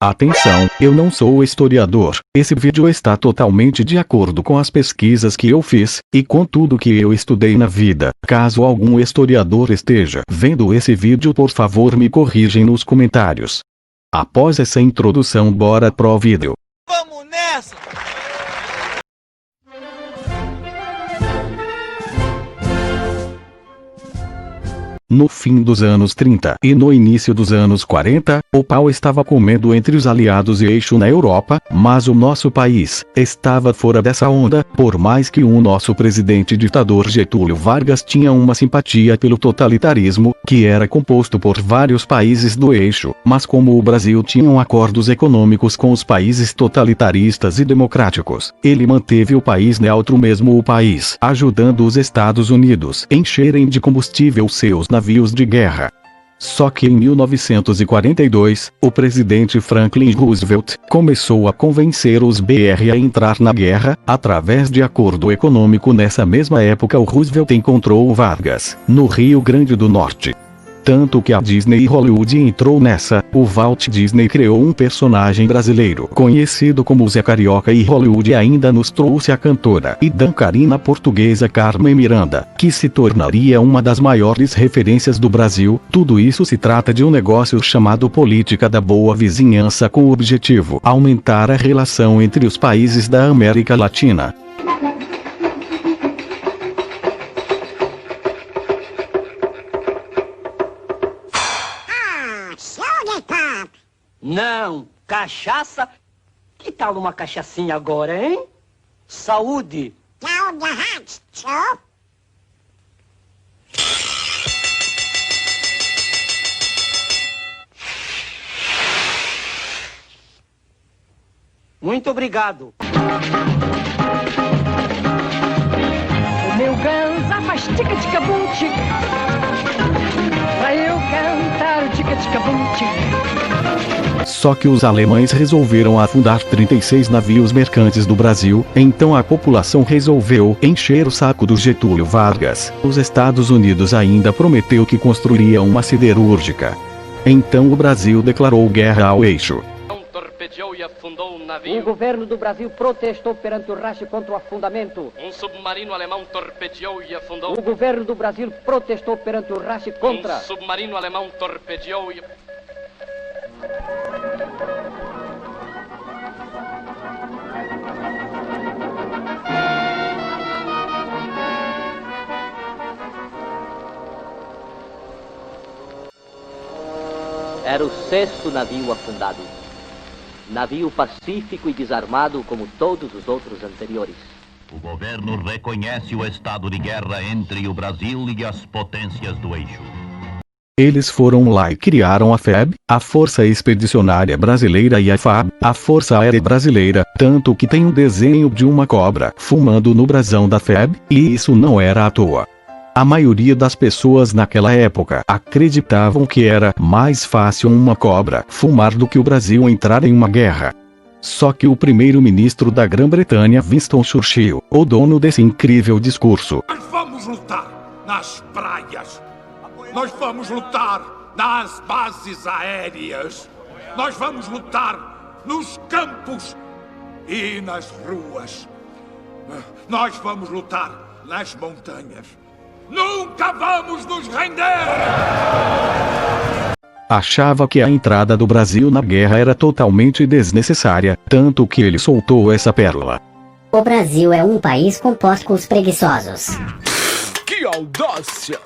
Atenção, eu não sou historiador. Esse vídeo está totalmente de acordo com as pesquisas que eu fiz, e com tudo que eu estudei na vida. Caso algum historiador esteja vendo esse vídeo, por favor me corrigem nos comentários. Após essa introdução, bora pro vídeo. Vamos nessa! No fim dos anos 30 e no início dos anos 40, o pau estava comendo entre os aliados e eixo na Europa, mas o nosso país estava fora dessa onda, por mais que o nosso presidente ditador Getúlio Vargas tinha uma simpatia pelo totalitarismo, que era composto por vários países do eixo, mas como o Brasil tinha acordos econômicos com os países totalitaristas e democráticos, ele manteve o país neutro, mesmo o país ajudando os Estados Unidos a encherem de combustível seus navios de guerra. Só que em 1942, o presidente Franklin Roosevelt começou a convencer os BR a entrar na guerra, através de acordo econômico. Nessa mesma época, o Roosevelt encontrou o Vargas, no Rio Grande do Norte. Tanto que a Disney Hollywood entrou nessa. O Walt Disney criou um personagem brasileiro conhecido como Zé Carioca, e Hollywood ainda nos trouxe a cantora e dançarina portuguesa Carmen Miranda, que se tornaria uma das maiores referências do Brasil. Tudo isso se trata de um negócio chamado política da boa vizinhança, com o objetivo aumentar a relação entre os países da América Latina. Não, cachaça? Que tal uma cachaçinha agora, hein? Saúde! Muito obrigado. O meu ganza faz tica-tica-bum-tic, pra eu cantar o tica-tica-bum-tic. Só que os alemães resolveram afundar 36 navios mercantes do Brasil, então a população resolveu encher o saco do Getúlio Vargas. Os Estados Unidos ainda prometeu que construiria uma siderúrgica. Então o Brasil declarou guerra ao eixo. Torpedeou e afundou um navio. O governo do Brasil protestou perante o Reich contra o afundamento. Um submarino alemão torpedeou e afundou. O governo do Brasil protestou perante o Reich contra... Um submarino alemão torpedeou e... Era o 6º navio afundado. Navio pacífico e desarmado como todos os outros anteriores. O governo reconhece o estado de guerra entre o Brasil e as potências do eixo. Eles foram lá e criaram a FEB, a Força Expedicionária Brasileira, e a FAB, a Força Aérea Brasileira, tanto que tem um desenho de uma cobra fumando no brasão da FEB, e isso não era à toa. A maioria das pessoas naquela época acreditavam que era mais fácil uma cobra fumar do que o Brasil entrar em uma guerra. Só que o primeiro-ministro da Grã-Bretanha, Winston Churchill, o dono desse incrível discurso: nós vamos lutar nas praias, nós vamos lutar nas bases aéreas, nós vamos lutar nos campos e nas ruas, nós vamos lutar nas montanhas. Nunca vamos nos render! Achava que a entrada do Brasil na guerra era totalmente desnecessária, tanto que ele soltou essa pérola: o Brasil é um país com porcos preguiçosos. Que audácia!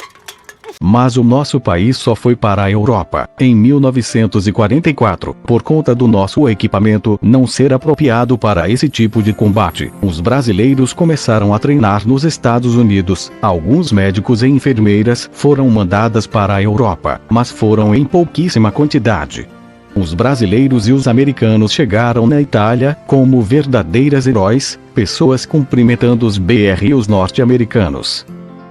Mas o nosso país só foi para a Europa em 1944, por conta do nosso equipamento não ser apropriado para esse tipo de combate. Os brasileiros começaram a treinar nos Estados Unidos. Alguns médicos e enfermeiras foram mandadas para a Europa, mas foram em pouquíssima quantidade. Os brasileiros e os americanos chegaram na Itália como verdadeiros heróis, pessoas cumprimentando os BR e os norte-americanos.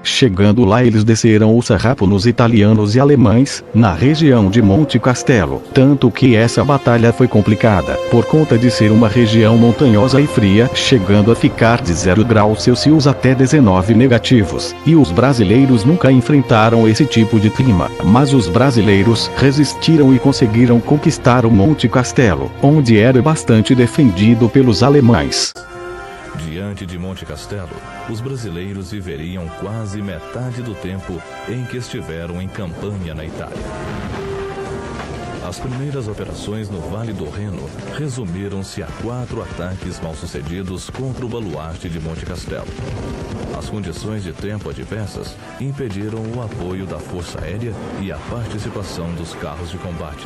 Chegando lá eles desceram o sarrafo nos italianos e alemães, na região de Monte Castelo, tanto que essa batalha foi complicada, por conta de ser uma região montanhosa e fria, chegando a ficar de 0 graus Celsius até 19 negativos, e os brasileiros nunca enfrentaram esse tipo de clima, mas os brasileiros resistiram e conseguiram conquistar o Monte Castelo, onde era bastante defendido pelos alemães. Diante de Monte Castelo, os brasileiros viveriam quase metade do tempo em que estiveram em campanha na Itália. As primeiras operações no Vale do Reno resumiram-se a 4 ataques mal-sucedidos contra o baluarte de Monte Castelo. As condições de tempo adversas impediram o apoio da Força Aérea e a participação dos carros de combate.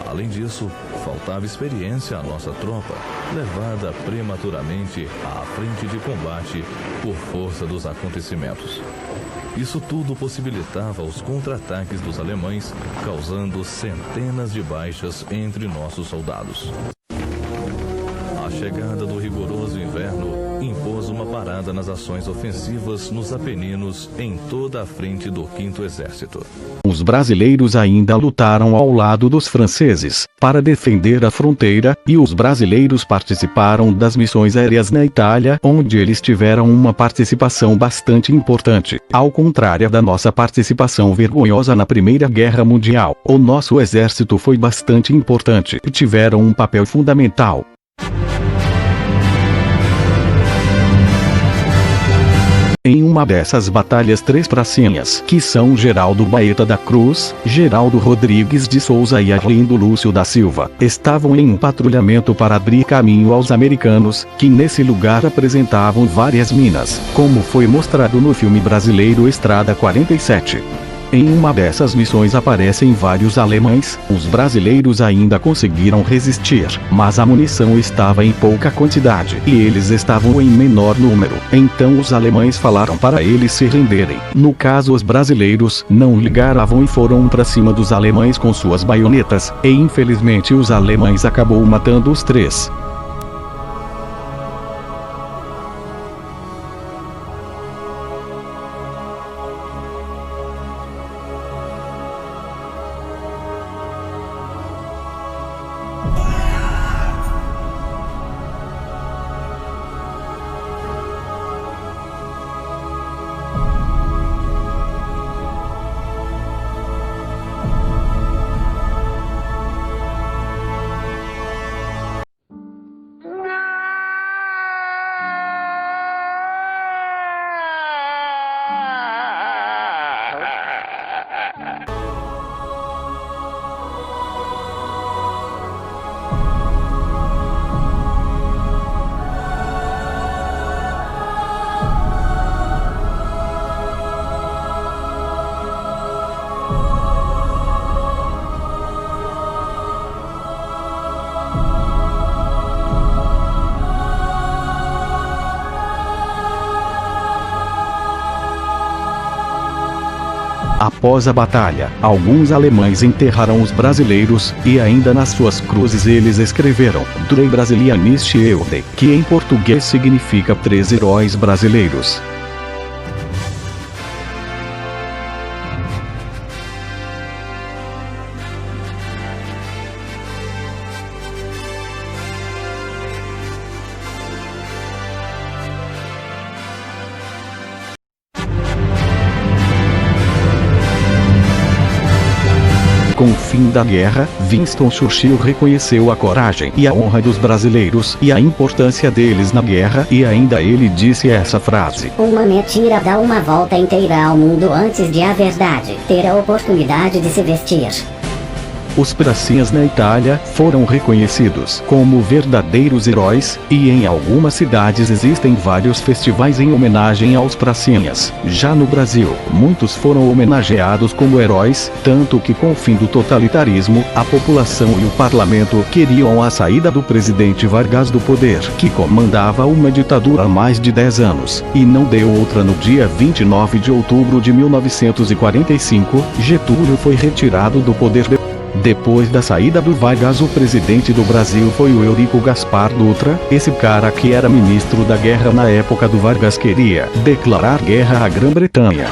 Além disso, faltava experiência à nossa tropa, levada prematuramente à frente de combate por força dos acontecimentos. Isso tudo possibilitava os contra-ataques dos alemães, causando centenas de baixas entre nossos soldados. A chegada do rigoroso inverno impôs uma parada nas ações ofensivas nos Apeninos em toda a frente do 5º Exército. Os brasileiros ainda lutaram ao lado dos franceses, para defender a fronteira, e os brasileiros participaram das missões aéreas na Itália, onde eles tiveram uma participação bastante importante. Ao contrário da nossa participação vergonhosa na Primeira Guerra Mundial, o nosso exército foi bastante importante e tiveram um papel fundamental. Em uma dessas batalhas 3 pracinhas, que são Geraldo Baeta da Cruz, Geraldo Rodrigues de Souza e Arlindo Lúcio da Silva, estavam em um patrulhamento para abrir caminho aos americanos, que nesse lugar apresentavam várias minas, como foi mostrado no filme brasileiro Estrada 47. Em uma dessas missões aparecem vários alemães, os brasileiros ainda conseguiram resistir, mas a munição estava em pouca quantidade e eles estavam em menor número, então os alemães falaram para eles se renderem. No caso os brasileiros não ligaram e foram para cima dos alemães com suas baionetas, e infelizmente os alemães acabou matando os 3. Após a batalha, alguns alemães enterraram os brasileiros, e ainda nas suas cruzes eles escreveram Drei Brasilianische Helden, que em português significa 3 heróis brasileiros. Com o fim da guerra, Winston Churchill reconheceu a coragem e a honra dos brasileiros e a importância deles na guerra, e ainda ele disse essa frase: Uma mentira dá uma volta inteira ao mundo antes de a verdade ter a oportunidade de se vestir. Os pracinhas na Itália foram reconhecidos como verdadeiros heróis, e em algumas cidades existem vários festivais em homenagem aos pracinhas. Já no Brasil, muitos foram homenageados como heróis, tanto que com o fim do totalitarismo, a população e o parlamento queriam a saída do presidente Vargas do poder, que comandava uma ditadura há mais de 10 anos, e não deu outra. No dia 29 de outubro de 1945, Getúlio foi retirado do poder. Depois da saída do Vargas, o presidente do Brasil foi o Eurico Gaspar Dutra. Esse cara que era ministro da guerra na época do Vargas queria declarar guerra à Grã-Bretanha.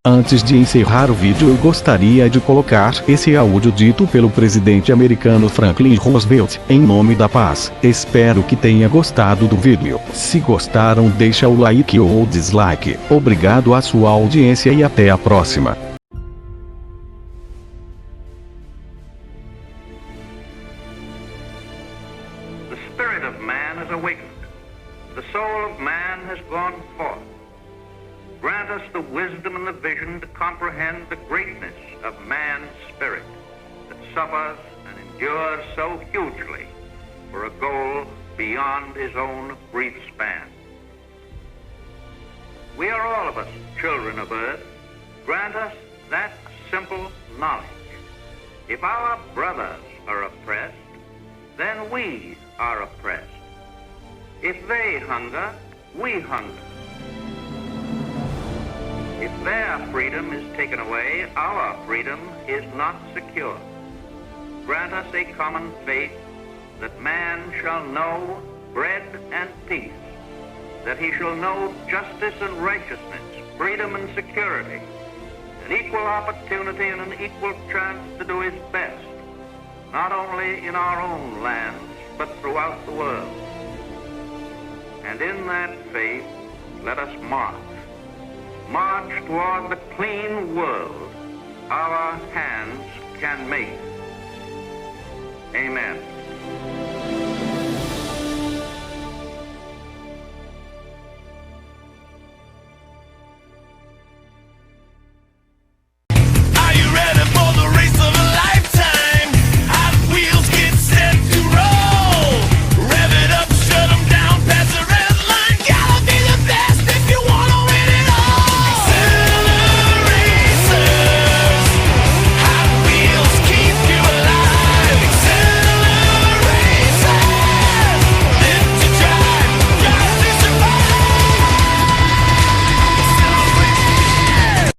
Antes de encerrar o vídeo, eu gostaria de colocar esse áudio dito pelo presidente americano Franklin Roosevelt, em nome da paz. Espero que tenha gostado do vídeo. Se gostaram, deixa o like ou dislike. Obrigado à sua audiência e até a próxima. The spirit of man has awakened. The soul of man has gone forth. Grant us the wisdom and the vision to comprehend the greatness of man's spirit that suffers and endures so hugely for a goal beyond his own brief span. We are all of us children of earth. Grant us that simple knowledge. If our brothers are oppressed, then we are oppressed. If they hunger, we hunger. If their freedom is taken away, our freedom is not secure. Grant us a common faith that man shall know bread and peace, that he shall know justice and righteousness, freedom and security, an equal opportunity and an equal chance to do his best, not only in our own lands, but throughout the world. And in that faith, let us march toward the clean world our hands can make. Amen.